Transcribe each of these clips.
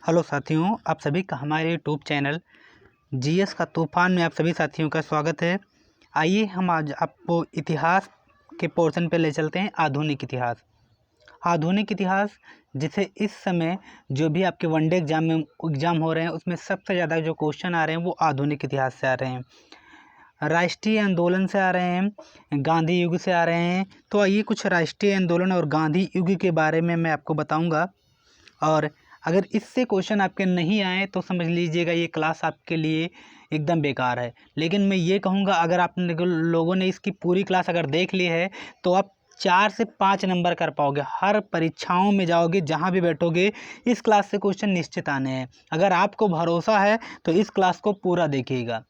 Hello साथियों, आप सभी का हमारे यूट्यूब चैनल जीएस का तूफान में आप सभी साथियों का स्वागत है। आइए हम आज आपको इतिहास के पोर्शन पे ले चलते हैं। आधुनिक इतिहास। आधुनिक इतिहास जिसे इस समय जो भी आपके वनडे एग्ज़ाम हो रहे हैं उसमें सबसे ज़्यादा जो क्वेश्चन आ रहे हैं वो आधुनिक इतिहास से आ रहे हैं, राष्ट्रीय आंदोलन से आ रहे हैं, गांधी युग से आ रहे हैं। तो आइए कुछ राष्ट्रीय आंदोलन और गांधी युग के बारे में मैं आपको बताऊँगा। और अगर इससे क्वेश्चन आपके नहीं आए तो समझ लीजिएगा ये क्लास आपके लिए एकदम बेकार है। लेकिन मैं ये कहूँगा अगर आप लोगों ने इसकी पूरी क्लास अगर देख ली है तो आप 4 से 5 नंबर कर पाओगे। हर परीक्षाओं में जाओगे, जहाँ भी बैठोगे इस क्लास से क्वेश्चन निश्चित आने हैं। अगर आपको भरोसा है तो इस क्लास को पूरा देखिएगा।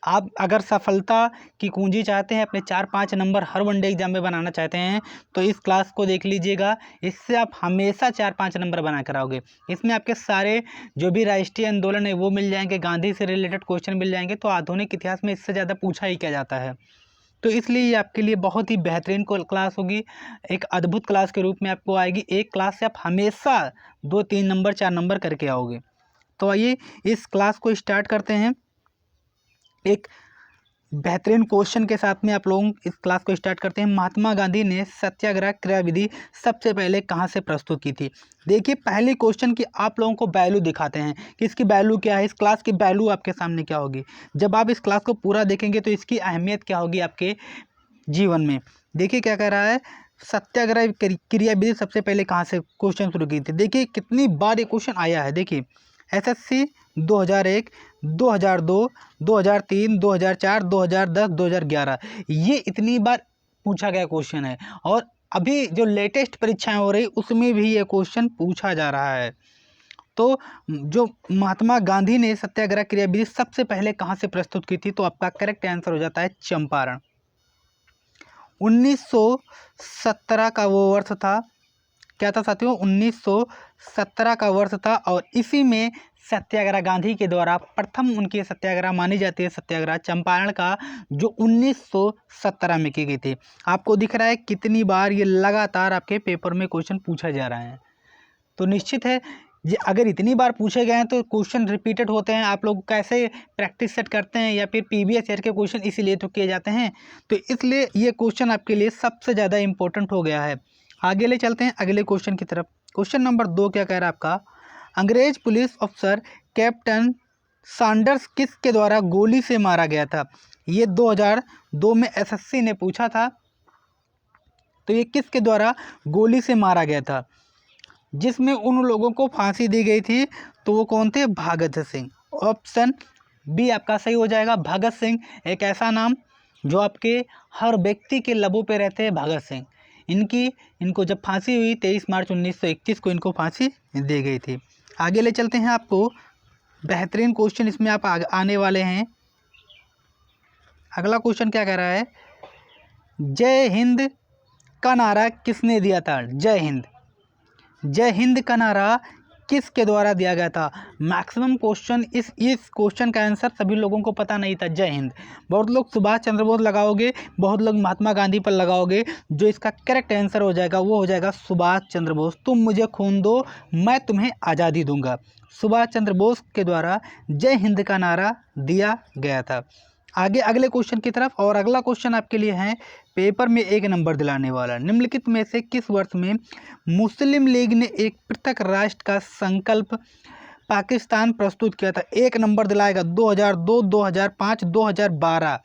आप अगर सफलता की कुंजी चाहते हैं, अपने 4-5 नंबर हर वनडे एग्जाम में बनाना चाहते हैं तो इस क्लास को देख लीजिएगा। इससे आप हमेशा 4-5 नंबर बना कर आओगे। इसमें आपके सारे जो भी राष्ट्रीय आंदोलन है वो मिल जाएंगे, गांधी से रिलेटेड क्वेश्चन मिल जाएंगे। तो आधुनिक इतिहास में इससे ज़्यादा पूछा ही क्या जाता है। तो इसलिए ये आपके लिए बहुत ही बेहतरीन क्लास होगी, एक अद्भुत क्लास के रूप में आपको आएगी। एक क्लास से आप हमेशा 2-3 नंबर 4 नंबर करके आओगे। तो आइए इस क्लास को स्टार्ट करते हैं एक बेहतरीन क्वेश्चन के साथ में। आप लोग इस क्लास को स्टार्ट करते हैं। महात्मा गांधी ने सत्याग्रह क्रियाविधि सबसे पहले कहाँ से प्रस्तुत की थी? देखिए, पहले क्वेश्चन की आप लोगों को वैल्यू दिखाते हैं कि इसकी वैल्यू क्या है। इस क्लास की वैल्यू आपके सामने क्या होगी। जब आप इस क्लास को पूरा देखेंगे तो इसकी अहमियत क्या होगी आपके जीवन में। देखिए क्या कह रहा है, सत्याग्रह क्रियाविधि सबसे पहले कहाँ से क्वेश्चन शुरू की थी। देखिए कितनी बार ये क्वेश्चन आया है। देखिए एसएससी 2001, 2002, 2003, 2004, 2010, 2011, ये इतनी बार पूछा गया क्वेश्चन है। और अभी जो लेटेस्ट परीक्षाएं हो रही उसमें भी ये क्वेश्चन पूछा जा रहा है। तो जो महात्मा गांधी ने सत्याग्रह क्रियाविधि सबसे पहले कहाँ से प्रस्तुत की थी, तो आपका करेक्ट आंसर हो जाता है चंपारण। 1917 का वो वर्ष था। क्या था साथियों? 1917 का वर्ष था। और इसी में सत्याग्रह गांधी के द्वारा प्रथम उनकी सत्याग्रह मानी जाती है, सत्याग्रह चंपारण का, जो 1917 में की गई थी। आपको दिख रहा है कितनी बार ये लगातार आपके पेपर में क्वेश्चन पूछा जा रहा है। तो निश्चित है ये अगर इतनी बार पूछे गए हैं तो क्वेश्चन रिपीटेड होते हैं। आप लोग कैसे प्रैक्टिस सेट करते हैं या फिर प्रीवियस ईयर के क्वेश्चन इसीलिए तो किए जाते हैं। तो इसलिए ये क्वेश्चन आपके लिए सबसे ज़्यादा इंपॉर्टेंट हो गया है। आगे ले चलते हैं अगले क्वेश्चन की तरफ। क्वेश्चन नंबर 2 क्या कह रहा है आपका, अंग्रेज पुलिस अफसर कैप्टन सैंडर्स किसके द्वारा गोली से मारा गया था? ये 2002 में एसएससी ने पूछा था। तो ये किसके द्वारा गोली से मारा गया था जिसमें उन लोगों को फांसी दी गई थी? तो वो कौन थे? भगत सिंह। ऑप्शन बी आपका सही हो जाएगा। भगत सिंह एक ऐसा नाम जो आपके हर व्यक्ति के लबों पे रहते हैं, भगत सिंह। इनको जब फांसी हुई 23 मार्च 1921 को इनको फांसी दी गई थी। आगे ले चलते हैं। आपको बेहतरीन क्वेश्चन इसमें आप आने वाले हैं। अगला क्वेश्चन क्या कह रहा है, जय हिंद का नारा किसने दिया था? जय हिंद, जय हिंद का नारा किसके द्वारा दिया गया था? मैक्सिमम क्वेश्चन इस क्वेश्चन का आंसर सभी लोगों को पता नहीं था। जय हिंद, बहुत लोग सुभाष चंद्र बोस लगाओगे, बहुत लोग महात्मा गांधी पर लगाओगे। जो इसका करेक्ट आंसर हो जाएगा वो हो जाएगा सुभाष चंद्र बोस। तुम मुझे खून दो, मैं तुम्हें आज़ादी दूंगा। सुभाष चंद्र बोस के द्वारा जय हिंद का नारा दिया गया था। आगे अगले क्वेश्चन की तरफ। और अगला क्वेश्चन आपके लिए है पेपर में 1 नंबर दिलाने वाला। निम्नलिखित में से किस वर्ष में मुस्लिम लीग ने एक पृथक राष्ट्र का संकल्प पाकिस्तान प्रस्तुत किया था? 1 नंबर दिलाएगा। 2002, 2005, 2012,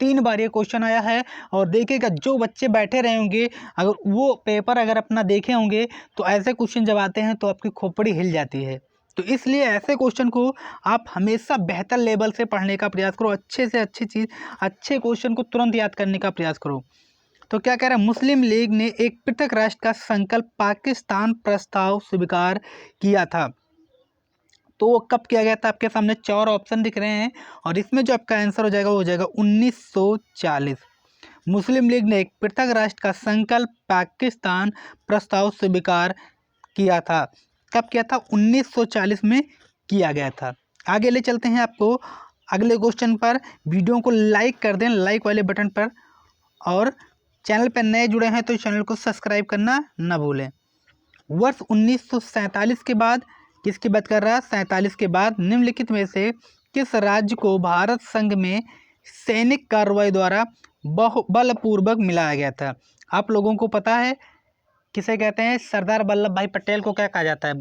3 बार ये क्वेश्चन आया है। और देखिएगा जो बच्चे बैठे रहे होंगे, अगर वो पेपर अगर अपना देखे होंगे तो ऐसे क्वेश्चन जब आते हैं तो आपकी खोपड़ी हिल जाती है। तो इसलिए ऐसे क्वेश्चन को आप हमेशा बेहतर लेवल से पढ़ने का प्रयास करो। अच्छे से अच्छी चीज़, अच्छे क्वेश्चन को तुरंत याद करने का प्रयास करो। तो क्या कह रहा है, मुस्लिम लीग ने एक पृथक राष्ट्र का संकल्प पाकिस्तान प्रस्ताव स्वीकार किया था। तो वो कब किया गया था? आपके सामने 4 ऑप्शन दिख रहे हैं और इसमें जो आपका आंसर हो जाएगा वो हो जाएगा 1940। मुस्लिम लीग ने एक पृथक राष्ट्र का संकल्प पाकिस्तान प्रस्ताव स्वीकार किया था। कब किया था? 1940 में किया गया था। आगे ले चलते हैं आपको अगले क्वेश्चन पर। वीडियो को लाइक कर दें, लाइक वाले बटन पर। और चैनल पर नए जुड़े हैं तो चैनल को सब्सक्राइब करना न भूलें। वर्ष 1947 के बाद किसकी बात कर रहा है? 47 के बाद निम्नलिखित में से किस राज्य को भारत संघ में सैनिक कार्रवाई द्वारा बलपूर्वक मिलाया गया था? आप लोगों को पता है किसे कहते हैं? सरदार वल्लभ भाई पटेल को क्या कहा जाता है?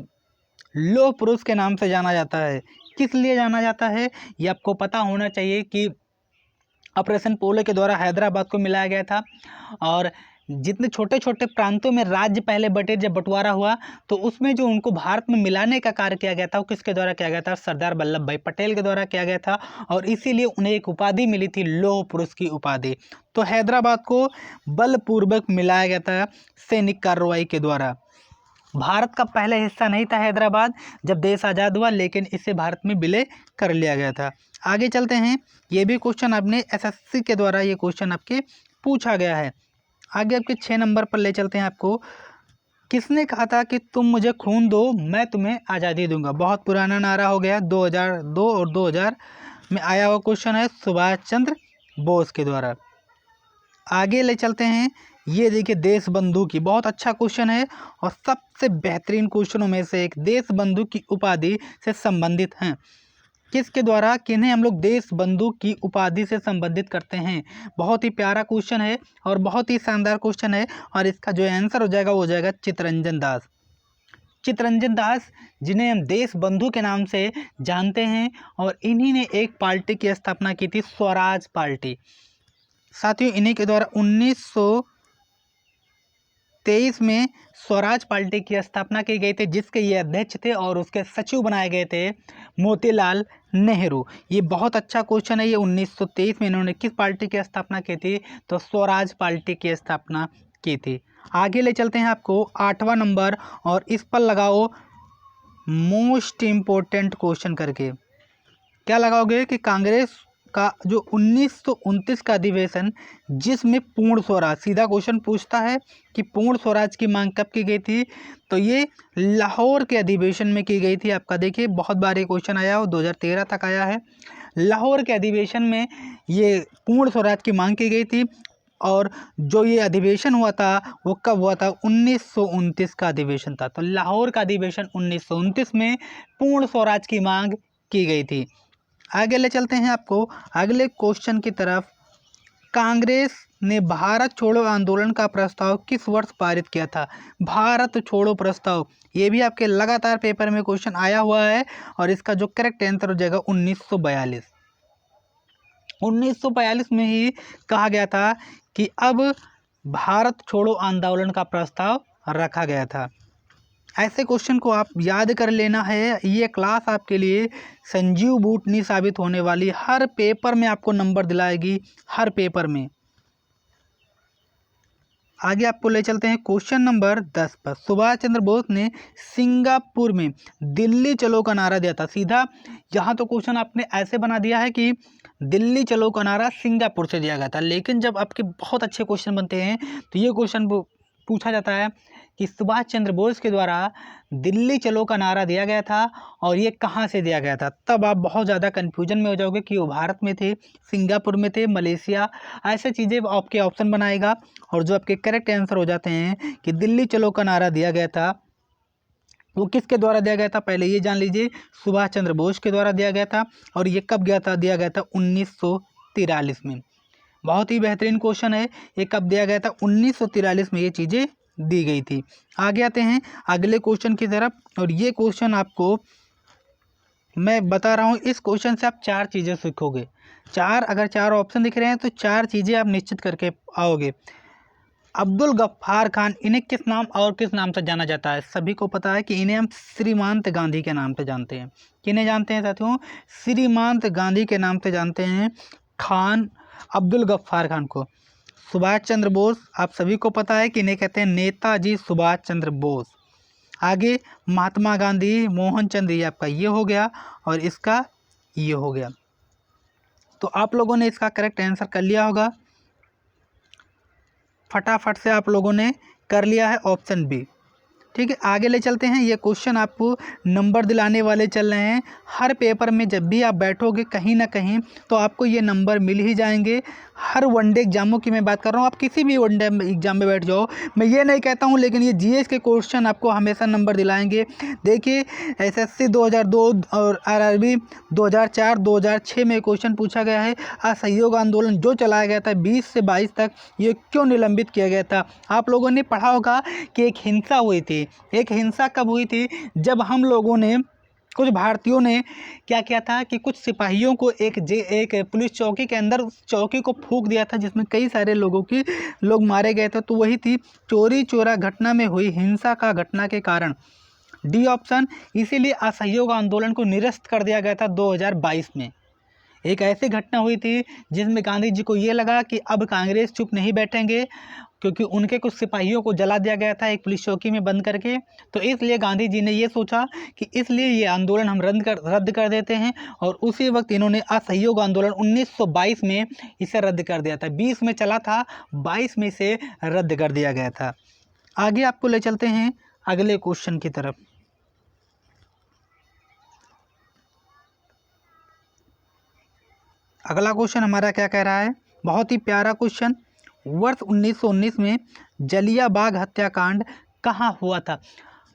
लौह पुरुष के नाम से जाना जाता है। किस लिए जाना जाता है ये आपको पता होना चाहिए कि ऑपरेशन पोलो के द्वारा हैदराबाद को मिलाया गया था। और जितने छोटे छोटे प्रांतों में राज्य पहले बटे, जब बंटवारा हुआ तो उसमें जो उनको भारत में मिलाने का कार्य किया गया था वो किसके द्वारा किया गया था? सरदार वल्लभ भाई पटेल के द्वारा किया गया था। और इसीलिए उन्हें एक उपाधि मिली थी, लौह पुरुष की उपाधि। तो हैदराबाद को बलपूर्वक मिलाया गया था सैनिक कार्रवाई के द्वारा। भारत का पहले हिस्सा नहीं था हैदराबाद जब देश आज़ाद हुआ, लेकिन इसे भारत में विलय कर लिया गया था। आगे चलते हैं, ये भी क्वेश्चन आपने एसएससी के द्वारा ये क्वेश्चन आपके पूछा गया है। आगे आपके 6 नंबर पर ले चलते हैं आपको। किसने कहा था कि तुम मुझे खून दो मैं तुम्हें आज़ादी दूंगा? बहुत पुराना नारा हो गया, 2002 और 2000 में आया हुआ क्वेश्चन है, सुभाष चंद्र बोस के द्वारा। आगे ले चलते हैं, ये देखिए देश बंधु की, बहुत अच्छा क्वेश्चन है और सबसे बेहतरीन क्वेश्चनों में से एक। देश बंधु की उपाधि से संबंधित हैं किसके द्वारा? किन्हें हम लोग देश बंधु की उपाधि से संबंधित करते हैं? बहुत ही प्यारा क्वेश्चन है और बहुत ही शानदार क्वेश्चन है। और इसका जो आंसर हो जाएगा वो हो जाएगा चित्तरंजन दास। चित्तरंजन दास, जिन्हें हम देश बंधु के नाम से जानते हैं, और इन्हीं ने एक पार्टी की स्थापना की थी, स्वराज पार्टी। साथियों, इन्हीं के द्वारा 1923 में स्वराज पार्टी की स्थापना की गई थी, जिसके ये अध्यक्ष थे और उसके सचिव बनाए गए थे मोतीलाल नेहरू। ये बहुत अच्छा क्वेश्चन है। ये 1923 में इन्होंने किस पार्टी की स्थापना की थी? तो स्वराज पार्टी की स्थापना की थी। आगे ले चलते हैं आपको 8वां नंबर, और इस पर लगाओ मोस्ट इम्पोर्टेंट क्वेश्चन करके। क्या लगाओगे कि कांग्रेस का जो 1929 का अधिवेशन, जिसमें पूर्ण स्वराज, सीधा क्वेश्चन पूछता है कि पूर्ण स्वराज की मांग कब की गई थी? तो ये लाहौर के अधिवेशन में की गई थी। आपका देखिए बहुत बार ये क्वेश्चन आया हो, 2013 तक आया है। लाहौर के अधिवेशन में ये पूर्ण स्वराज की मांग की गई थी। और जो ये अधिवेशन हुआ था वो कब हुआ था? 1929 का अधिवेशन था। तो लाहौर का अधिवेशन 1929 में पूर्ण स्वराज की मांग की गई थी। आगे ले चलते हैं आपको अगले क्वेश्चन की तरफ। कांग्रेस ने भारत छोड़ो आंदोलन का प्रस्ताव किस वर्ष पारित किया था? भारत छोड़ो प्रस्ताव, ये भी आपके लगातार पेपर में क्वेश्चन आया हुआ है और इसका जो करेक्ट आंसर हो जाएगा 1942। 1942 में ही कहा गया था कि अब भारत छोड़ो आंदोलन का प्रस्ताव रखा गया था। ऐसे क्वेश्चन को आप याद कर लेना है। ये क्लास आपके लिए संजीव बूटनी साबित होने वाली, हर पेपर में आपको नंबर दिलाएगी, हर पेपर में। आगे आपको ले चलते हैं क्वेश्चन नंबर 10 पर। सुभाष चंद्र बोस ने सिंगापुर में दिल्ली चलो का नारा दिया था। सीधा यहाँ तो क्वेश्चन आपने ऐसे बना दिया है कि दिल्ली चलो का नारा सिंगापुर से दिया गया था, लेकिन जब आपके बहुत अच्छे क्वेश्चन बनते हैं तो ये क्वेश्चन पूछा जाता है कि सुभाष चंद्र बोस के द्वारा दिल्ली चलो का नारा दिया गया था और ये कहाँ से दिया गया था। तब आप बहुत ज़्यादा कन्फ्यूजन में हो जाओगे कि वो भारत में थे, सिंगापुर में थे, मलेशिया, ऐसे चीज़ें आपके ऑप्शन बनाएगा। और जो आपके करेक्ट आंसर हो जाते हैं कि दिल्ली चलो का नारा दिया गया था, वो किसके द्वारा दिया गया था? पहले ये जान लीजिए, सुभाष चंद्र बोस के द्वारा दिया गया था। और ये कब गया था? दिया गया था 1943 में। बहुत ही बेहतरीन क्वेश्चन है। ये कब दिया गया था? 1943 में ये चीज़ें दी गई थी। आगे आते हैं अगले क्वेश्चन की तरफ, और ये क्वेश्चन आपको मैं बता रहा हूँ, इस क्वेश्चन से आप 4 चीज़ें सीखोगे। अगर 4 ऑप्शन दिख रहे हैं तो 4 चीज़ें आप निश्चित करके आओगे। अब्दुल गफ्फार खान, इन्हें किस नाम और किस नाम से जाना जाता है? सभी को पता है कि इन्हें हम श्रीमांत गांधी के नाम से जानते हैं। किन्हें जानते हैं साथियों? श्रीमांत गांधी के नाम से जानते हैं खान, अब्दुल गफ्फार खान को। सुभाष चंद्र बोस, आप सभी को पता है कि इन्हें कहते हैं नेताजी सुभाष चंद्र बोस। आगे महात्मा गांधी, मोहनचंद, ये आपका ये हो गया और इसका ये हो गया। तो आप लोगों ने इसका करेक्ट आंसर कर लिया होगा, फटाफट से आप लोगों ने कर लिया है ऑप्शन बी। ठीक है, आगे ले चलते हैं। ये क्वेश्चन आपको नंबर दिलाने वाले चल रहे हैं। हर पेपर में जब भी आप बैठोगे कहीं ना कहीं तो आपको ये नंबर मिल ही जाएंगे। हर वनडे एग्जामों की मैं बात कर रहा हूँ, आप किसी भी वनडे एग्जाम में बैठ जाओ, मैं ये नहीं कहता हूँ, लेकिन ये जीएस के क्वेश्चन आपको हमेशा नंबर दिलाएंगे। देखिए एसएससी 2002 और आरआरबी 2004 2006 में क्वेश्चन पूछा गया है, असहयोग आंदोलन जो चलाया गया था 20 से 22 तक, ये क्यों निलंबित किया गया था। आप लोगों ने पढ़ा होगा कि एक हिंसा हुई थी। एक हिंसा कब हुई थी, जब हम लोगों ने, कुछ भारतीयों ने क्या किया था कि कुछ सिपाहियों को एक पुलिस चौकी के अंदर चौकी को फूंक दिया था, जिसमें कई सारे लोग मारे गए थे। तो वही थी चोरी चोरा घटना में हुई हिंसा का घटना के कारण, डी ऑप्शन। इसीलिए असहयोग आंदोलन को निरस्त कर दिया गया था 2022 में। एक ऐसी घटना हुई थी जिसमें गांधी जी को ये लगा कि अब कांग्रेस चुप नहीं बैठेंगे, क्योंकि उनके कुछ सिपाहियों को जला दिया गया था एक पुलिस चौकी में बंद करके। तो इसलिए गांधी जी ने ये सोचा कि इसलिए ये आंदोलन हम रद्द कर देते हैं, और उसी वक्त इन्होंने असहयोग आंदोलन 1922 में इसे रद्द कर दिया था। 20 में चला था, 22 में इसे रद्द कर दिया गया था। आगे आपको ले चलते हैं अगले क्वेश्चन की तरफ। अगला क्वेश्चन हमारा क्या कह रहा है, बहुत ही प्यारा क्वेश्चन। वर्ष 1919 में जलियांबाग हत्याकांड कहाँ हुआ था।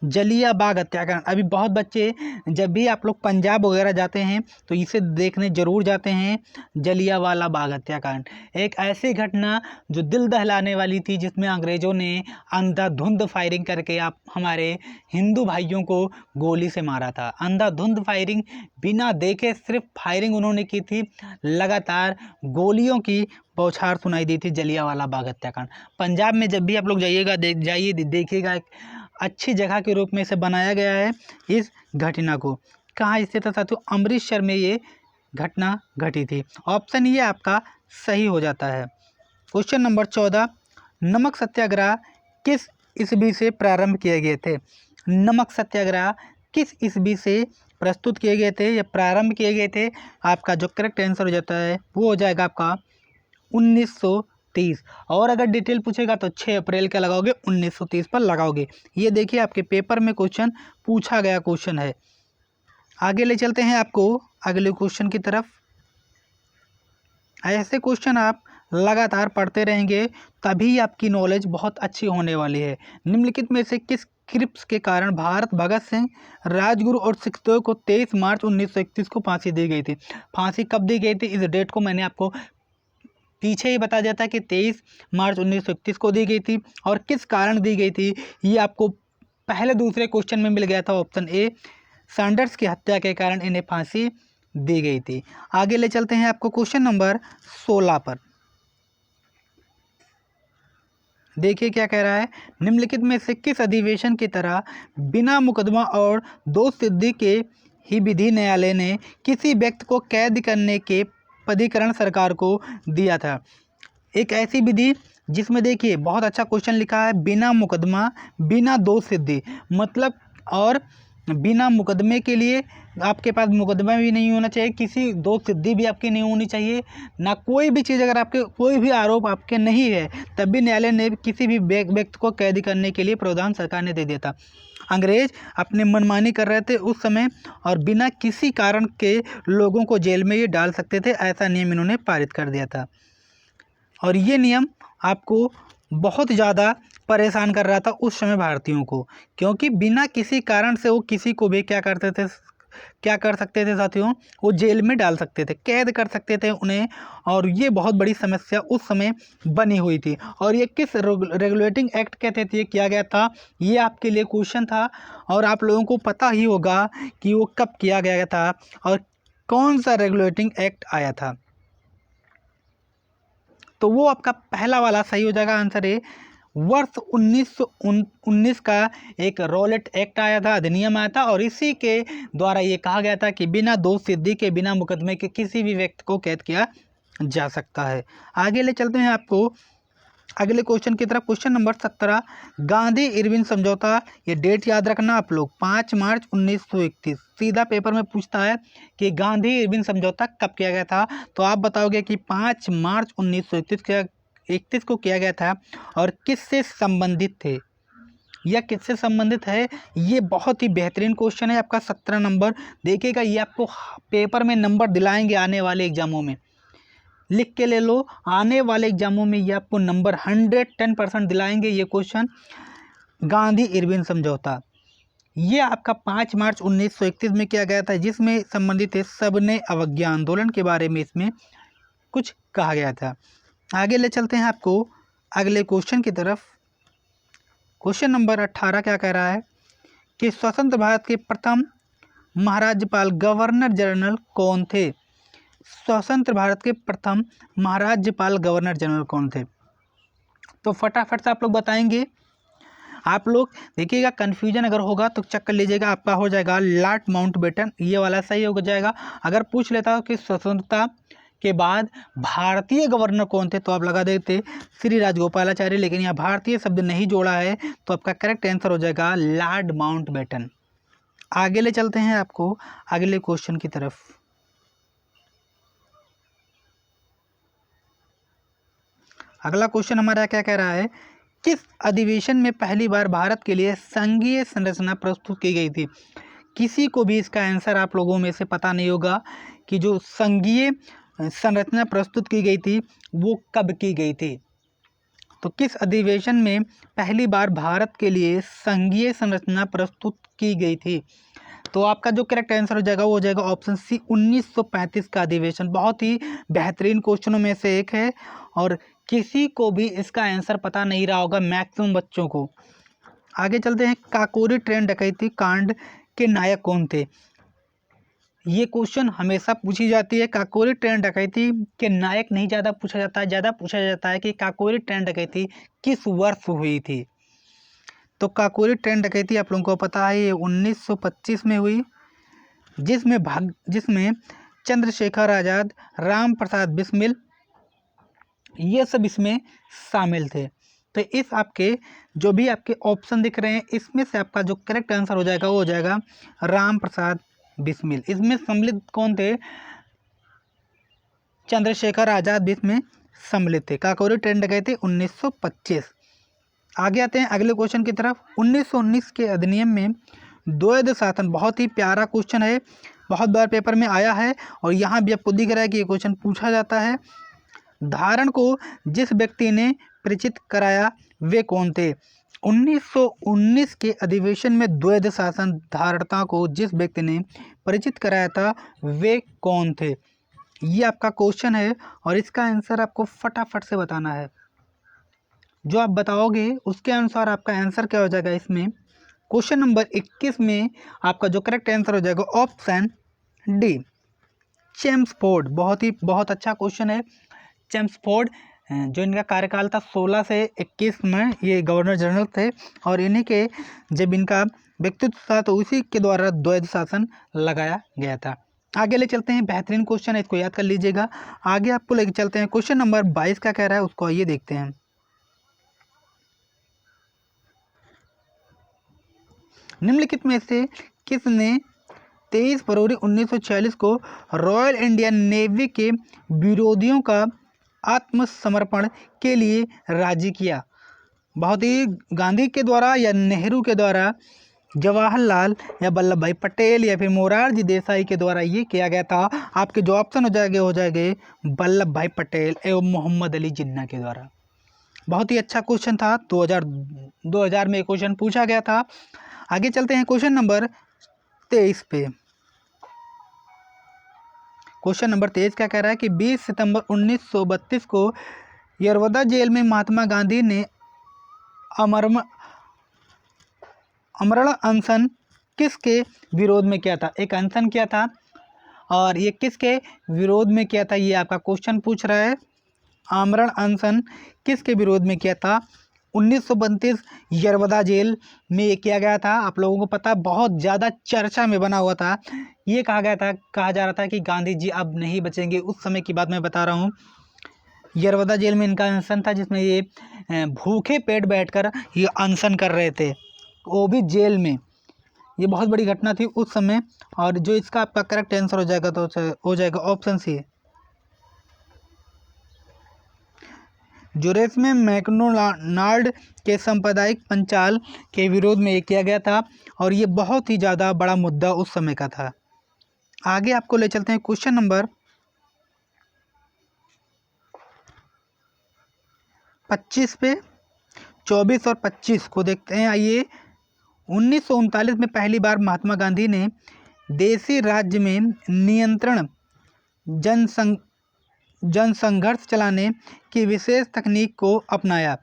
जलियांबाग हत्याकांड, अभी बहुत बच्चे जब भी आप लोग पंजाब वगैरह जाते हैं तो इसे देखने ज़रूर जाते हैं। जलियांवाला बाग हत्याकांड एक ऐसी घटना जो दिल दहलाने वाली थी, जिसमें अंग्रेज़ों ने अंधाधुंध फायरिंग करके आप हमारे हिंदू भाइयों को गोली से मारा था। अंधाधुंध फायरिंग, बिना देखे सिर्फ फायरिंग उन्होंने की थी, लगातार गोलियों की बौछार सुनाई दी थी। जलियांवाला बाग हत्याकांड पंजाब में जब भी आप लोग जाइएगा, देखिएगा, अच्छी जगह के रूप में इसे बनाया गया है। इस घटना को कहाँ स्थित था साथियों, अमृतसर में ये घटना घटी थी। ऑप्शन ये आपका सही हो जाता है। क्वेश्चन नंबर 14, नमक सत्याग्रह किस ईस्वी से प्रारंभ किए गए थे। नमक सत्याग्रह किस ईस्वी से प्रस्तुत किए गए थे या प्रारंभ किए गए थे। आपका जो करेक्ट आंसर हो जाता है वो हो जाएगा आपका 1930। और अगर डिटेल पूछेगा तो 6 अप्रैल का लगाओगे, 1930 पर लगाओगे। ये देखिए आपके पेपर में क्वेश्चन पूछा गया क्वेश्चन है। आगे ले चलते हैं आपको अगले क्वेश्चन की तरफ। ऐसे क्वेश्चन आप लगातार पढ़ते रहेंगे तभी आपकी नॉलेज बहुत अच्छी होने वाली है। निम्नलिखित में से किस क्रिप्स के कारण भारत भगत सिंह, राजगुरु और सुखदेव को 23 मार्च 1931 को फांसी दी गई थी। फांसी कब दी गई थी, इस डेट को मैंने आपको पीछे ही बता दिया था कि 23 मार्च 1931 को दी गई थी, और किस कारण दी गई थी ये आपको पहले दूसरे क्वेश्चन में मिल गया था। ऑप्शन ए, सैंडर्स की हत्या के कारण इन्हें फांसी दी गई थी। आगे ले चलते हैं आपको क्वेश्चन नंबर 16 पर। देखिए क्या कह रहा है, निम्नलिखित में से किस अधिवेशन की तरह बिना मुकदमा और दोष सिद्धि के ही विधि न्यायालय ने किसी व्यक्ति को कैद करने के प्राधिकरण सरकार को दिया था। एक ऐसी विधि जिसमें देखिए बहुत अच्छा क्वेश्चन लिखा है, बिना मुकदमा बिना दोष सिद्धि, मतलब और बिना मुकदमे के लिए आपके पास मुकदमा भी नहीं होना चाहिए, किसी दोष सिद्धि भी आपकी नहीं होनी चाहिए, ना कोई भी चीज़, अगर आपके कोई भी आरोप आपके नहीं है तब भी न्यायालय ने किसी भी व्यक्ति को कैद करने के लिए प्रावधान सरकार ने दे दिया था। अंग्रेज अपनी मनमानी कर रहे थे उस समय, और बिना किसी कारण के लोगों को जेल में ये डाल सकते थे, ऐसा नियम इन्होंने पारित कर दिया था। और ये नियम आपको बहुत ज़्यादा परेशान कर रहा था उस समय भारतीयों को, क्योंकि बिना किसी कारण से वो किसी को भी क्या कर सकते थे साथियों, वो जेल में डाल सकते थे, कैद कर सकते थे उन्हें। और ये बहुत बड़ी समस्या उस समय बनी हुई थी। और ये किस रेगुलेटिंग एक्ट के तहत ये किया गया था, ये आपके लिए क्वेश्चन था, और आप लोगों को पता ही होगा कि वो कब किया गया था और कौन सा रेगुलेटिंग एक्ट आया था। तो वो आपका पहला वाला सही हो जाएगा। आंसर है वर्ष 1919 का एक रॉलेट एक्ट आया था, अधिनियम आया था, और इसी के द्वारा ये कहा गया था कि बिना दोष सिद्धि के, बिना मुकदमे के किसी भी व्यक्ति को कैद किया जा सकता है। आगे ले चलते हैं आपको अगले क्वेश्चन की तरफ। क्वेश्चन नंबर 17, गांधी इरविन समझौता, ये डेट याद रखना आप लोग, 5 मार्च 1931। सीधा पेपर में पूछता है कि गांधी इरविन समझौता कब किया गया था, तो आप बताओगे कि 5 मार्च 1931 को किया गया था, और किससे संबंधित थे या किससे संबंधित है। ये बहुत ही बेहतरीन क्वेश्चन है आपका 17 नंबर। देखिएगा ये आपको पेपर में नंबर दिलाएंगे आने वाले एग्जामों में। लिख के ले लो, आने वाले एग्जामों में ये आपको नंबर 110% दिलाएंगे ये क्वेश्चन। गांधी इरविन समझौता, ये आपका 5 मार्च 1931 में किया गया था, जिसमें संबंधित है सबने अवज्ञा आंदोलन के बारे में इसमें कुछ कहा गया था। आगे ले चलते हैं आपको अगले क्वेश्चन की तरफ। क्वेश्चन नंबर 18 क्या कह रहा है कि स्वतंत्र भारत के प्रथम महाराज्यपाल गवर्नर जनरल कौन थे? स्वतंत्र भारत के प्रथम महाराज्यपाल गवर्नर जनरल कौन थे? तो फटाफट से आप लोग बताएंगे। आप लोग देखिएगा, कन्फ्यूजन अगर होगा तो चेक कर लीजिएगा, आपका हो जाएगा लॉर्ड माउंटबेटन, ये वाला सही हो जाएगा। अगर पूछ लेता हो कि स्वतंत्रता के बाद भारतीय गवर्नर कौन थे, तो आप लगा देते श्री राजगोपालाचारी, लेकिन यहाँ भारतीय शब्द नहीं जोड़ा है, तो आपका करेक्ट आंसर हो जाएगा लॉर्ड माउंटबेटन। आगे ले चलते हैं आपको अगले क्वेश्चन की तरफ। अगला क्वेश्चन हमारा क्या कह रहा है, किस अधिवेशन में पहली बार भारत के लिए संघीय संरचना प्रस्तुत की गई थी? किसी को भी इसका आंसर आप लोगों में से पता नहीं होगा कि जो संघीय संरचना प्रस्तुत की गई थी वो कब की गई थी। तो किस अधिवेशन में पहली बार भारत के लिए संघीय संरचना प्रस्तुत की गई थी? तो आपका जो करेक्ट आंसर हो जाएगा वो हो जाएगा ऑप्शन सी, 1935 का अधिवेशन। बहुत ही बेहतरीन क्वेश्चनों में से एक है और किसी को भी इसका आंसर पता नहीं रहा होगा, मैक्सिमम बच्चों को। आगे चलते हैं, काकोरी ट्रेन डकैती कांड के नायक कौन थे? ये क्वेश्चन हमेशा पूछी जाती है। काकोरी ट्रेन डकैती के नायक नहीं ज़्यादा पूछा जाता है, ज़्यादा पूछा जाता है कि काकोरी ट्रेन डकैती किस वर्ष हुई थी। तो काकोरी ट्रेन डकैती आप लोगों को पता है ये 1925 में हुई, जिसमें चंद्रशेखर आज़ाद, राम प्रसाद बिस्मिल, ये सब इसमें शामिल थे। तो इस आपके जो भी आपके ऑप्शन दिख रहे हैं, इसमें से आपका जो करेक्ट आंसर हो जाएगा वो हो जाएगा राम प्रसाद बिस्मिल। इसमें सम्मिलित कौन थे? चंद्रशेखर आज़ाद भी इसमें सम्मिलित थे। काकोरी ट्रेन डकैती 1925। आगे आते हैं अगले क्वेश्चन की तरफ। 1919 के अधिनियम में द्वैध शासन, बहुत ही प्यारा क्वेश्चन है, बहुत बार पेपर में आया है और यहाँ भी आपको दिख रहा है कि ये क्वेश्चन पूछा जाता है। धारण को जिस व्यक्ति ने परिचित कराया वे कौन थे? 1919 के अधिवेशन में द्वैध शासन धारणता को जिस व्यक्ति ने परिचित कराया था वे कौन थे? ये आपका क्वेश्चन है और इसका आंसर आपको फटाफट से बताना है। जो आप बताओगे उसके अनुसार आपका आंसर क्या हो जाएगा। इसमें क्वेश्चन नंबर 21 में आपका जो करेक्ट आंसर हो जाएगा ऑप्शन डी, चेम्सफोर्ड। बहुत अच्छा क्वेश्चन है। चेम्सफोर्ड जो इनका कार्यकाल था 16 से 21 में ये गवर्नर जनरल थे और इन्हीं के जब इनका व्यक्तित्व था तो उसी के द्वारा द्वैध शासन लगाया गया था। आगे ले चलते हैं, बेहतरीन क्वेश्चन है, इसको याद कर लीजिएगा। आगे आपको लेके चलते हैं, क्वेश्चन नंबर 22 क्या कह रहा है उसको आइए देखते हैं। निम्नलिखित में से किसने 23 फरवरी 1946 को रॉयल इंडियन नेवी के विरोधियों का आत्मसमर्पण के लिए राजी किया? बहुत ही गांधी के द्वारा या नेहरू के द्वारा, जवाहरलाल या वल्लभ भाई पटेल या फिर मोरारजी देसाई के द्वारा ये किया गया था? आपके जो ऑप्शन हो जाएंगे वल्लभ भाई पटेल एवं मोहम्मद अली जिन्ना के द्वारा। बहुत ही अच्छा क्वेश्चन था, 2000 में क्वेश्चन पूछा गया था। आगे चलते हैं क्वेश्चन नंबर 23 पे। क्वेश्चन नंबर 23 क्या कह रहा है कि 20 सितंबर 1932 को यरवदा जेल में महात्मा गांधी ने आमरण अनशन किसके विरोध में किया था? एक अनशन किया था और ये किसके विरोध में किया था, ये आपका क्वेश्चन पूछ रहा है। आमरण अनशन किसके विरोध में किया था? 1932 यरवदा जेल में ये किया गया था। आप लोगों को पता, बहुत ज़्यादा चर्चा में बना हुआ था। ये कहा जा रहा था कि गांधी जी अब नहीं बचेंगे। उस समय की बात मैं बता रहा हूँ। यरवदा जेल में इनका अनशन था जिसमें ये भूखे पेट बैठकर ये अनशन कर रहे थे, वो भी जेल में। ये बहुत बड़ी घटना थी उस समय। और जो इसका आपका करेक्ट आंसर हो जाएगा तो हो जाएगा ऑप्शन सी, जुरेस में मैकडोनाल्ड के सांप्रदायिक पंचाल के विरोध में ये किया गया था और ये बहुत ही ज़्यादा बड़ा मुद्दा उस समय का था। आगे आपको ले चलते हैं क्वेश्चन नंबर 25 पे 24 और 25 को देखते हैं। आइए, 1939 में पहली बार महात्मा गांधी ने देशी राज्य में नियंत्रण जनसंघर्ष चलाने की विशेष तकनीक को अपनाया।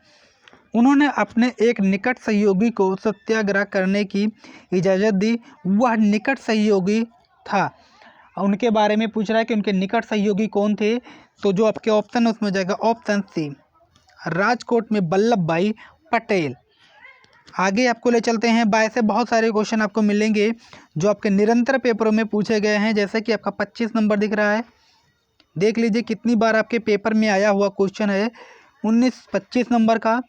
उन्होंने अपने एक निकट सहयोगी को सत्याग्रह करने की इजाज़त दी। वह निकट सहयोगी था, उनके बारे में पूछ रहा है कि उनके निकट सहयोगी कौन थे। तो जो आपके ऑप्शन है उसमें हो जाएगा ऑप्शन सी, राजकोट में वल्लभ भाई पटेल। आगे आपको ले चलते हैं। ऐसे बहुत सारे क्वेश्चन आपको मिलेंगे जो आपके निरंतर पेपरों में पूछे गए हैं। जैसे कि आपका 25 नंबर दिख रहा है, देख लीजिए कितनी बार आपके पेपर में आया हुआ क्वेश्चन है। 25 नंबर का,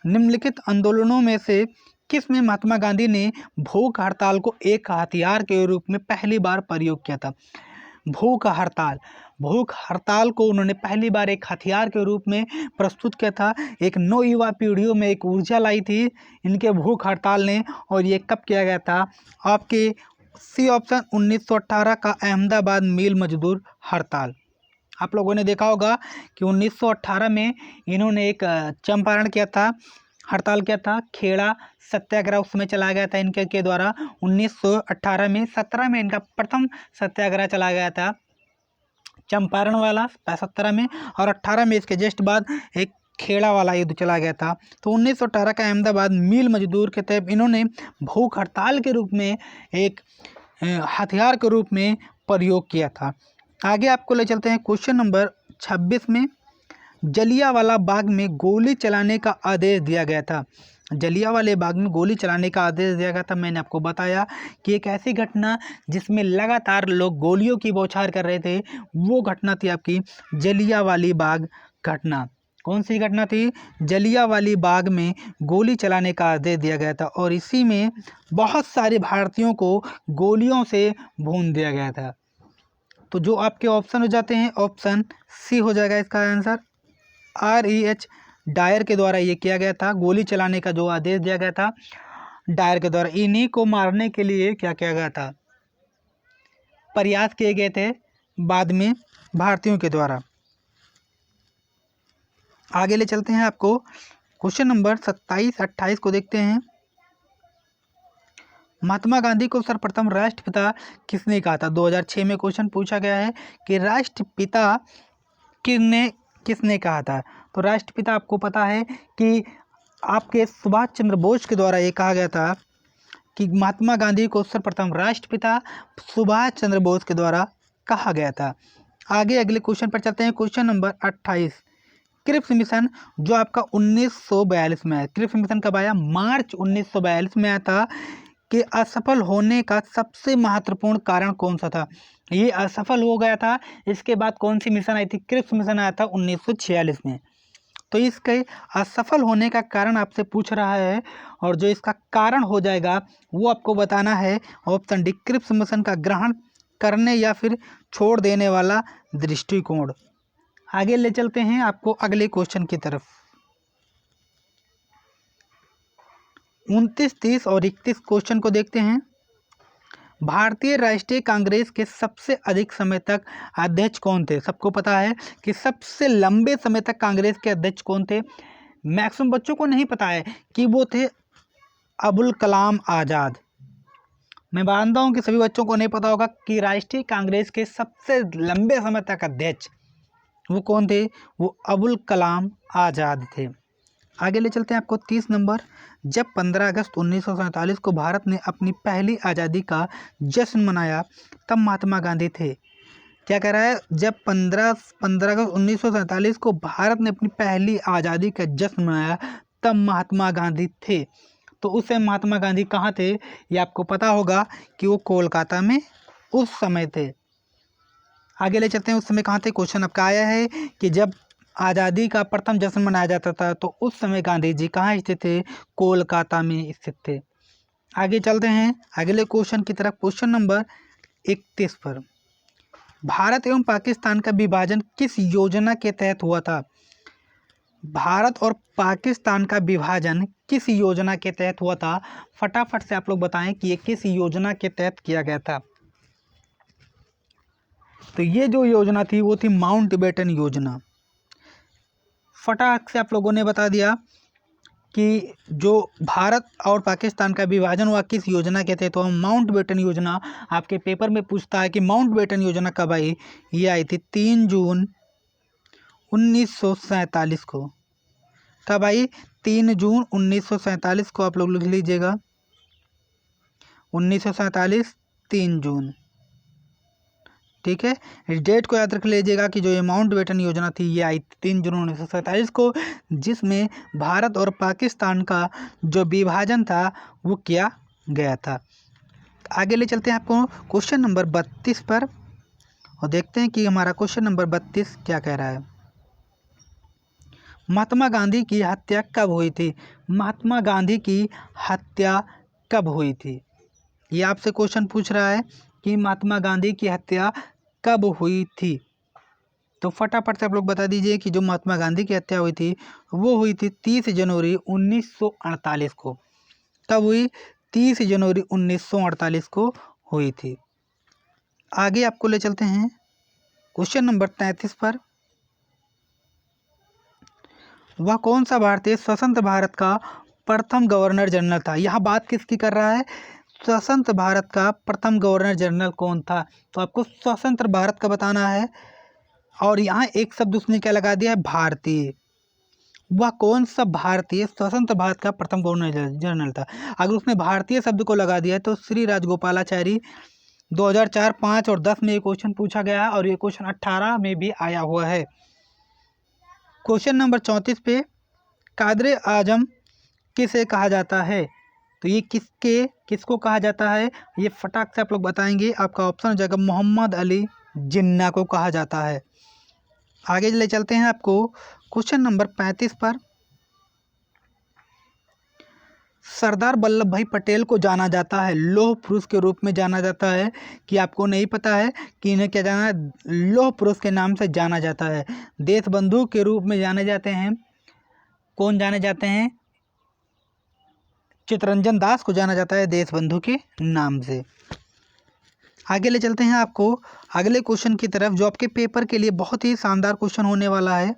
निम्नलिखित आंदोलनों में से किस में महात्मा गांधी ने भूख हड़ताल को एक हथियार के रूप में पहली बार प्रयोग किया था। भूख हड़ताल को उन्होंने पहली बार एक हथियार के रूप में प्रस्तुत किया था। एक नौ युवा पीढ़ियों में एक ऊर्जा लाई थी इनके भूख हड़ताल ने। और ये कब किया गया था? आपके सी ऑप्शन 1918 का अहमदाबाद मिल मजदूर हड़ताल। आप लोगों ने देखा होगा कि 1918 में इन्होंने एक चंपारण किया था, हड़ताल किया था, खेड़ा सत्याग्रह उस समय चला गया था इनके द्वारा 1918 में। 17 में इनका प्रथम सत्याग्रह चला गया था चंपारण वाला 17 में, और 18 में इसके जस्ट बाद एक खेड़ा वाला युद्ध चला गया था। तो 1918 का अहमदाबाद मिल मजदूर के तहत इन्होंने भूख हड़ताल के रूप में एक हथियार के रूप में प्रयोग किया था। आगे आपको ले चलते हैं क्वेश्चन नंबर 26 में। जलियांवाला बाग में गोली चलाने का आदेश दिया गया था। जलियांवाला बाग में गोली चलाने का आदेश दिया गया था। मैंने आपको बताया कि एक ऐसी घटना जिसमें लगातार लोग गोलियों की बौछार कर रहे थे, वो घटना थी आपकी जलियांवाला बाग घटना। कौन सी घटना थी? जलियांवाला बाग में गोली चलाने का आदेश दिया गया था, और इसी में बहुत सारे भारतीयों को गोलियों से भून दिया गया था। तो जो आपके ऑप्शन हो जाते हैं, ऑप्शन सी हो जाएगा इसका आंसर। REH डायर के द्वारा ये किया गया था, गोली चलाने का जो आदेश दिया गया था डायर के द्वारा। इन्हीं को मारने के लिए क्या किया गया था? प्रयास किए गए थे बाद में भारतीयों के द्वारा। आगे ले चलते हैं। आपको क्वेश्चन नंबर 27-28 को देखते हैं। महात्मा गांधी को सर्वप्रथम राष्ट्रपिता किसने कहा था? 2006 में क्वेश्चन पूछा गया है कि राष्ट्रपिता किसने कहा था। तो राष्ट्रपिता आपको पता है कि आपके सुभाष चंद्र बोस के द्वारा ये कहा गया था कि महात्मा गांधी को सर्वप्रथम राष्ट्रपिता सुभाष चंद्र बोस के द्वारा कहा गया था। आगे अगले क्वेश्चन पर चलते हैं। क्वेश्चन नंबर 28, क्रिप्स मिशन जो आपका 1942 में आया। क्रिप्स मिशन कब आया? मार्च 1942 में आया था। कि असफल होने का सबसे महत्वपूर्ण कारण कौन सा था? ये असफल हो गया था। इसके बाद कौन सी मिशन आई थी? क्रिप्स मिशन आया था 1946 में। तो इसके असफल होने का कारण आपसे पूछ रहा है, और जो इसका कारण हो जाएगा वो आपको बताना है। ऑप्शन डी, क्रिप्स मिशन का ग्रहण करने या फिर छोड़ देने वाला दृष्टिकोण। आगे ले चलते हैं आपको अगले क्वेश्चन की तरफ। 29, 30 और 31 क्वेश्चन को देखते हैं। भारतीय राष्ट्रीय कांग्रेस के सबसे अधिक समय तक अध्यक्ष कौन थे? सबको पता है कि सबसे लंबे समय तक कांग्रेस के अध्यक्ष कौन थे। मैक्सिमम बच्चों को नहीं पता है कि वो थे अबुल कलाम आज़ाद। मैं मानता हूँ कि सभी बच्चों को नहीं पता होगा कि राष्ट्रीय कांग्रेस के सबसे लंबे समय तक अध्यक्ष वो कौन थे? वो अबुल कलाम आज़ाद थे। आगे ले चलते हैं आपको 30 नंबर। जब 15 अगस्त 1947 को भारत ने अपनी पहली आज़ादी का जश्न मनाया तब महात्मा गांधी थे। क्या कह रहा है? जब 15 अगस्त 1947 को भारत ने अपनी पहली आज़ादी का जश्न मनाया तब महात्मा गांधी थे। तो उस समय महात्मा गांधी कहाँ थे? ये आपको पता होगा कि वो कोलकाता में उस समय थे। आगे ले चलते हैं। उस समय कहाँ थे? क्वेश्चन आपका आया है कि जब आज़ादी का प्रथम जश्न मनाया जाता था तो उस समय गांधी जी कहाँ स्थित थे? कोलकाता में स्थित थे। आगे चलते हैं अगले क्वेश्चन की तरफ। क्वेश्चन नंबर 31 पर, भारत एवं पाकिस्तान का विभाजन किस योजना के तहत हुआ था? भारत और पाकिस्तान का विभाजन किस योजना के तहत हुआ था? फटाफट से आप लोग बताएं कि ये किस योजना के तहत किया गया था। तो ये जो योजना थी वो थी माउंटबेटन योजना। फटाक से आप लोगों ने बता दिया कि जो भारत और पाकिस्तान का विभाजन हुआ किस योजना के थे। तो माउंटबेटन योजना आपके पेपर में पूछता है कि माउंटबेटन योजना कब आई। ये आई थी 3 जून 1947 को। कब आई? 3 जून 1947 को। आप लोग लिख लीजिएगा 1947 3 जून। ठीक है, इस डेट को याद रख लीजिएगा कि जो ये माउंटबेटन योजना थी ये आई 3 जून 1947 को, जिसमें भारत और पाकिस्तान का जो विभाजन था वो किया गया था। आगे ले चलते हैं आपको क्वेश्चन नंबर 32 पर और देखते हैं कि हमारा क्वेश्चन नंबर 32 क्या कह रहा है। महात्मा गांधी की हत्या कब हुई थी? महात्मा गांधी की हत्या कब हुई थी? ये आपसे क्वेश्चन पूछ रहा है कि महात्मा गांधी की हत्या कब हुई थी। तो फटाफट से आप लोग बता दीजिए कि जो महात्मा गांधी की हत्या हुई थी वो हुई थी 30 जनवरी 1948 को। कब हुई? 30 जनवरी 1948 को हुई थी। आगे आपको ले चलते हैं क्वेश्चन नंबर 33 पर। वह कौन सा भारतीय स्वतंत्र भारत का प्रथम गवर्नर जनरल था? यहाँ बात किसकी कर रहा है? स्वतंत्र भारत का प्रथम गवर्नर जनरल कौन था? तो आपको स्वतंत्र भारत का बताना है और यहाँ एक शब्द उसने क्या लगा दिया है? भारतीय। वह कौन सा भारतीय स्वतंत्र भारत का प्रथम गवर्नर जनरल था? अगर उसने भारतीय शब्द को लगा दिया है तो श्री राजगोपालाचारी 2004, 5 और 10 में ये क्वेश्चन पूछा गया है और ये क्वेश्चन 18 में भी आया हुआ है। क्वेश्चन नंबर 34 पे कादरे आजम किसे कहा जाता है? तो ये किसको कहा जाता है? ये फटाक से आप लोग बताएंगे। आपका ऑप्शन हो जाएगा मोहम्मद अली जिन्ना को कहा जाता है। आगे ले चलते हैं आपको क्वेश्चन नंबर 35 पर। सरदार वल्लभ भाई पटेल को जाना जाता है, लौह पुरुष के रूप में जाना जाता है कि आपको नहीं पता है कि इन्हें क्या जाना है? लौह पुरुष के नाम से जाना जाता है। देश बंधु के रूप में जाने जाते हैं। कौन जाने जाते हैं? चित्तरंजन दास को जाना जाता है देश बंधु के नाम से। आगे ले चलते हैं आपको अगले क्वेश्चन की तरफ, जो आपके पेपर के लिए बहुत ही शानदार क्वेश्चन होने वाला है।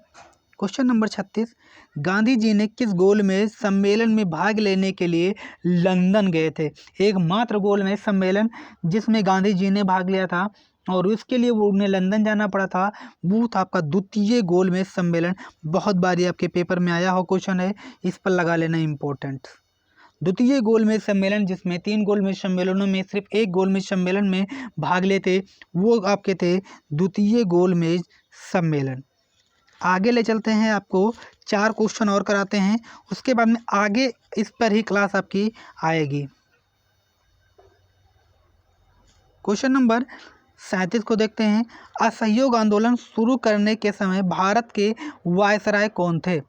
क्वेश्चन नंबर 36, गांधी जी ने किस गोलमेज सम्मेलन में भाग लेने के लिए लंदन गए थे? एकमात्र गोलमेज सम्मेलन जिसमें गांधी जी ने भाग लिया था और उसके लिए वो उन्हें लंदन जाना पड़ा था, वो था आपका द्वितीय गोलमेज सम्मेलन। बहुत बार ये आपके पेपर में आया हो क्वेश्चन है, इस पर लगा लेना इम्पोर्टेंट। द्वितीय गोलमेज सम्मेलन, जिसमें 3 गोलमेज सम्मेलनों में सिर्फ एक गोलमेज सम्मेलन में भाग लेते, वो आपके थे द्वितीय गोलमेज सम्मेलन। आगे ले चलते हैं, आपको 4 क्वेश्चन और कराते हैं, उसके बाद में आगे इस पर ही क्लास आपकी आएगी। क्वेश्चन नंबर 37 को देखते हैं। असहयोग आंदोलन शुरू करने के समय भारत के वायसराय कौन थे?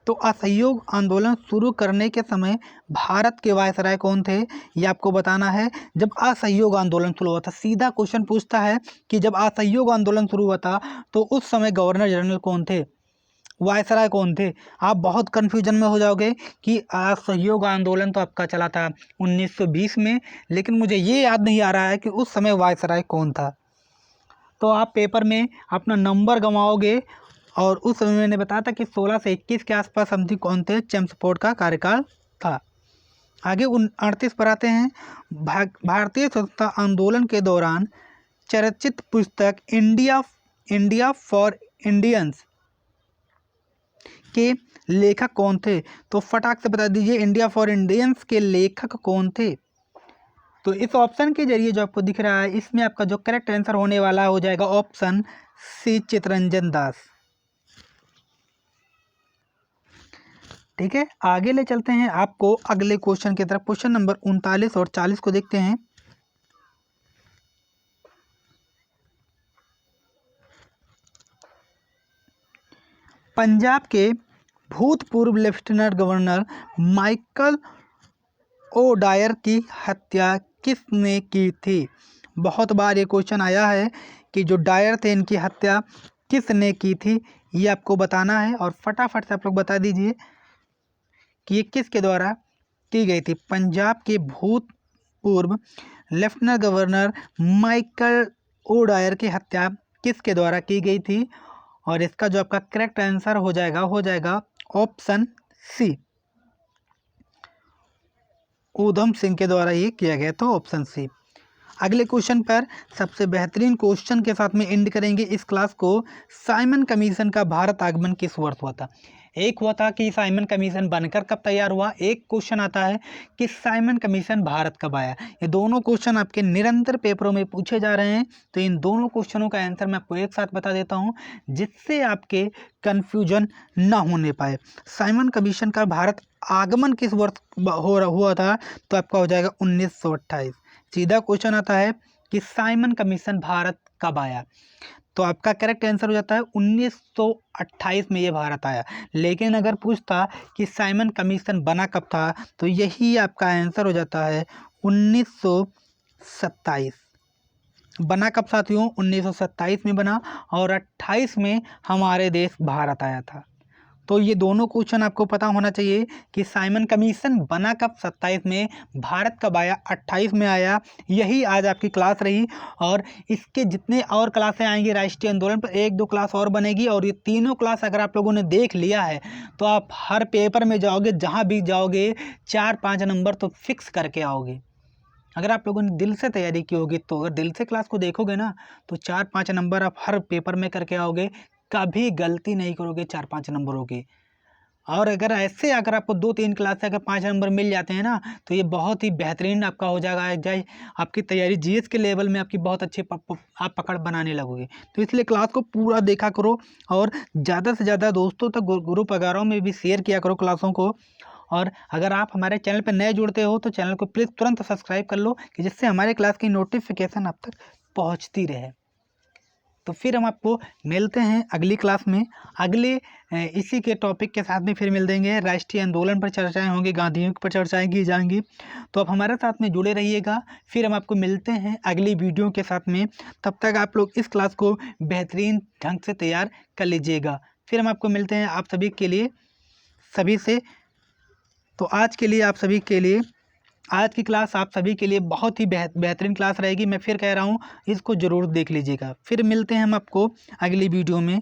तो असहयोग आंदोलन शुरू करने के समय भारत के वायसराय कौन थे, ये आपको बताना है। जब असहयोग आंदोलन शुरू हुआ था, सीधा क्वेश्चन पूछता है कि जब असहयोग आंदोलन शुरू हुआ था तो उस समय गवर्नर जनरल कौन थे, वायसराय कौन थे? आप बहुत कन्फ्यूजन में हो जाओगे कि असहयोग आंदोलन तो आपका चला था 1920 में, लेकिन मुझे ये याद नहीं आ रहा है कि उस समय वायसराय कौन था। तो आप पेपर में अपना नंबर गंवाओगे। और उस समय मैंने बताया था कि 16 से 21 के आसपास समथिंग कौन थे, चेम्सफोर्ड का कार्यकाल था। आगे 38 पर आते हैं। भारतीय स्वतंत्रता आंदोलन के दौरान चर्चित पुस्तक इंडिया फॉर इंडियंस के लेखक कौन थे? तो फटाक से बता दीजिए इंडिया फॉर इंडियंस के लेखक कौन थे? तो इस ऑप्शन के जरिए जो आपको दिख रहा है, इसमें आपका जो करेक्ट आंसर होने वाला हो जाएगा ऑप्शन सी, चित्तरंजन दास। ठीक है, आगे ले चलते हैं आपको अगले क्वेश्चन की तरफ। क्वेश्चन नंबर 39 और 40 को देखते हैं। पंजाब के भूतपूर्व लेफ्टिनेंट गवर्नर माइकल ओडायर की हत्या किसने की थी? बहुत बार ये क्वेश्चन आया है कि जो डायर थे इनकी हत्या किसने की थी, ये आपको बताना है और फटाफट से आप लोग बता दीजिए कि ये किसके द्वारा की गई थी। पंजाब के भूतपूर्व लेफ्टिनेंट गवर्नर माइकल ओडायर की हत्या किसके द्वारा की गई थी और इसका जो आपका करेक्ट आंसर हो जाएगा ऑप्शन सी, ऊधम सिंह के द्वारा ये किया गया था, ऑप्शन सी। अगले क्वेश्चन पर सबसे बेहतरीन क्वेश्चन के साथ में एंड करेंगे इस क्लास को। साइमन कमीशन का भारत आगमन किस वर्ष हुआ था? एक हुआ था कि साइमन कमीशन बनकर कब तैयार हुआ, एक क्वेश्चन आता है कि साइमन कमीशन भारत कब आया। ये दोनों क्वेश्चन आपके निरंतर पेपरों में पूछे जा रहे हैं, तो इन दोनों क्वेश्चनों का आंसर मैं आपको एक साथ बता देता हूँ जिससे आपके कन्फ्यूजन ना होने पाए। साइमन कमीशन का भारत आगमन किस वर्ष हुआ था? तो आपका हो जाएगा 1928। सीधा क्वेश्चन आता है कि साइमन कमीशन भारत कब आया, तो आपका करेक्ट आंसर हो जाता है 1928 में ये भारत आया। लेकिन अगर पूछता कि साइमन कमीशन बना कब था, तो यही आपका आंसर हो जाता है 1927। बना कब साथियों? 1927 में बना और 28 में हमारे देश भारत आया था। तो ये दोनों क्वेश्चन आपको पता होना चाहिए कि साइमन कमीशन बना कब 27 में, भारत कब आया 28 में आया। यही आज आपकी क्लास रही और इसके जितने और क्लासें आएंगी राष्ट्रीय आंदोलन पर, 1-2 क्लास और बनेगी। और ये तीनों क्लास अगर आप लोगों ने देख लिया है तो आप हर पेपर में जाओगे, जहाँ भी जाओगे 4-5 नंबर तो फिक्स करके आओगे। अगर आप लोगों ने दिल से तैयारी की होगी, तो अगर दिल से क्लास को देखोगे ना तो 4-5 नंबर आप हर पेपर में करके आओगे, कभी गलती नहीं करोगे 4-5 नंबरों की। और अगर आपको 2-3 क्लास से अगर 5 नंबर मिल जाते हैं ना, तो ये बहुत ही बेहतरीन आपका हो जाएगा। आपकी तैयारी जीएस के लेवल में आपकी बहुत अच्छी आप पकड़ बनाने लगोगे। तो इसलिए क्लास को पूरा देखा करो और ज़्यादा से ज़्यादा दोस्तों तक, ग्रुप वगैरह में भी शेयर किया करो क्लासों को। और अगर आप हमारे चैनल पर नए जुड़ते हो तो चैनल को प्लीज़ तुरंत सब्सक्राइब कर लो, कि जिससे हमारे क्लास की नोटिफिकेशन आप तक पहुँचती रहे। तो फिर हम आपको मिलते हैं अगली क्लास में, अगले इसी के टॉपिक के साथ में फिर मिल देंगे। राष्ट्रीय आंदोलन पर चर्चाएं होंगी, गांधीयों पर चर्चाएं की जाएंगी। तो आप हमारे साथ में जुड़े रहिएगा। फिर हम आपको मिलते हैं अगली वीडियो के साथ में। तब तक आप लोग इस क्लास को बेहतरीन ढंग से तैयार कर लीजिएगा। फिर हम आपको मिलते हैं आप सभी के लिए, सभी से। तो आज के लिए आप सभी के लिए, आज की क्लास आप सभी के लिए बहुत ही बेहतरीन क्लास रहेगी। मैं फिर कह रहा हूँ, इसको ज़रूर देख लीजिएगा। फिर मिलते हैं हम आपको अगली वीडियो में।